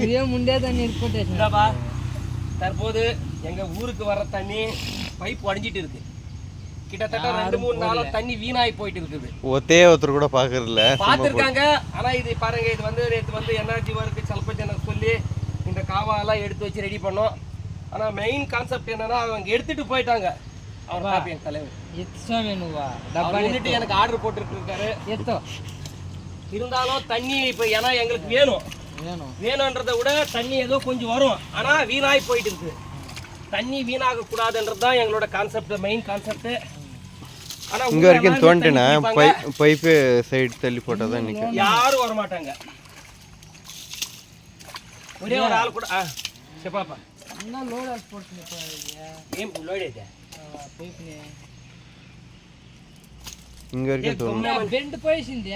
இதே முண்டே தண்ணி இருக்குப்பா. தற்போது எங்க ஊருக்கு வர தண்ணி பைப் உடைஞ்சிட்டு இருக்கு. கிட்டத்தட்ட 2-3 நாளா தண்ணி வீணாய் போயிட்டு இருக்குது. ஒருத்தர் கூட பாக்குறதுல பாத்துருக்காங்க. ஆனா இது பாருங்க, இது வந்து நேற்று வந்து எனர்ஜி ஒர்க்கு சல்பஜனக்கு சொல்லி இந்த காவாலாம் எடுத்து வச்சு ரெடி பண்ணோம். ஆனா மெயின் கான்செப்ட் என்னன்னா அவங்க எடுத்துட்டு போயிட்டாங்க. அவர் காப்பி என் தலைவர் எனக்கு ஆர்டர் போட்டுட்டு இருக்காரு. இருந்தாலும் தண்ணி இப்ப ஏன்னா எங்களுக்கு வேணும்ன்றதை விட தண்ணி ஏதோ கொஞ்சம் வரும். ஆனா வீணாய் போயிட்டு இருக்கு. தண்ணி வீணாக கூடாதுன்றது தான் எங்களோட கான்செப்ட், மெயின் கான்செப்ட். ஆனா இங்க வரைக்கும் தோண்டினா பைப்பு சைடு தள்ளி போட்டா தான் நிக்கும். யாரும் வர மாட்டாங்க. ஒரே ஒரு ஆள் கூட చెప్పాపా అన్న లోడ్ పోతుంది ఏం లోడ్ అయితే పైప్ని ఇంక వరకు బెండ్ పోయింది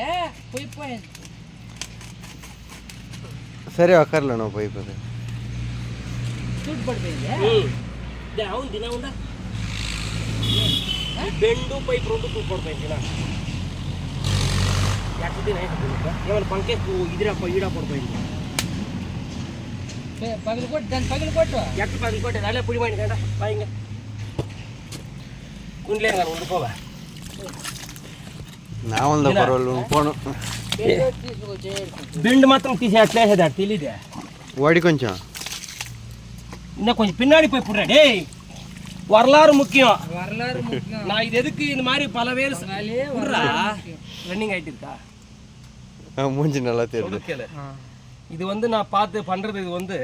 పోయిపోయింది. సరే అక్కర్లే నో పైప్ అది చూడు పడిపోయింది. అవును దిన ఉందా బెండు పైప్ రెండు పడిపోయింది. ఏమైనా పంకే ఇదిరా ఈడా పడిపోయింది. పగిలికొట్టు దాన్ని పగిలికొట్టు ఎక్కడ పగిలికొట్టేది అలా పుడిపోయింది కదా పైగా ఉండలేదు కానీ ఉండిపోవా నా ఉందా పర్వాలేదు పోను. బెండ్ మాత్రం తీసేట్లేదా తెలీదే వాడి కొంచెం இன்னும் கொஞ்சம் பின்னாடி போய் புடுறே. வரலாறு முக்கியம். நான் இது எதுக்கு இந்த மாதிரி பல பேர் ரன்னிங் ஆயிட்டு இருக்கா மூஞ்சி நல்லா தெரியுது. இது வந்து நான் பார்த்து பண்றது. இது வந்து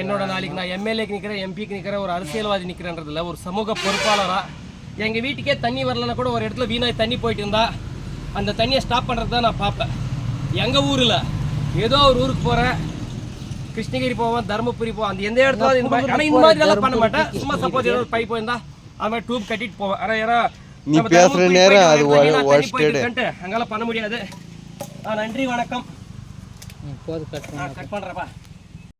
என்னோட நாளைக்கு நான் எம்எல்ஏக்கு நிற்கிறேன், எம்பிக்கு நிற்கிறேன், ஒரு அரசியல்வாதி நிற்கிறேன்றதுல ஒரு சமூக பொறுப்பாளராக எங்கள் வீட்டுக்கே தண்ணி வரலன்னா கூட ஒரு இடத்துல வீணாய் தண்ணி போயிட்டு இருந்தா அந்த தண்ணியை ஸ்டாப் பண்ணுறது தான் நான் பார்ப்பேன். எங்கள் ஊரில் ஏதோ ஒரு ஊருக்கு போகிறேன், கிருஷ்ணகிரி போவேன், தருமபுரி போவேன், அந்த எந்த இடத்துல ஆனால் இந்த மாதிரி எல்லாம் பண்ண மாட்டேன். சும்மா சப்போஸ் ஏதோ பைப் போயிருந்தா அது மாதிரி டியூப் கட்டிட்டு போவேன். ஆனால் ஏன்னா நீ பேசுகிற நேரம் அது அங்கெல்லாம் பண்ண முடியாது. நன்றி, வணக்கம். கட் பண்ணுறப்பா.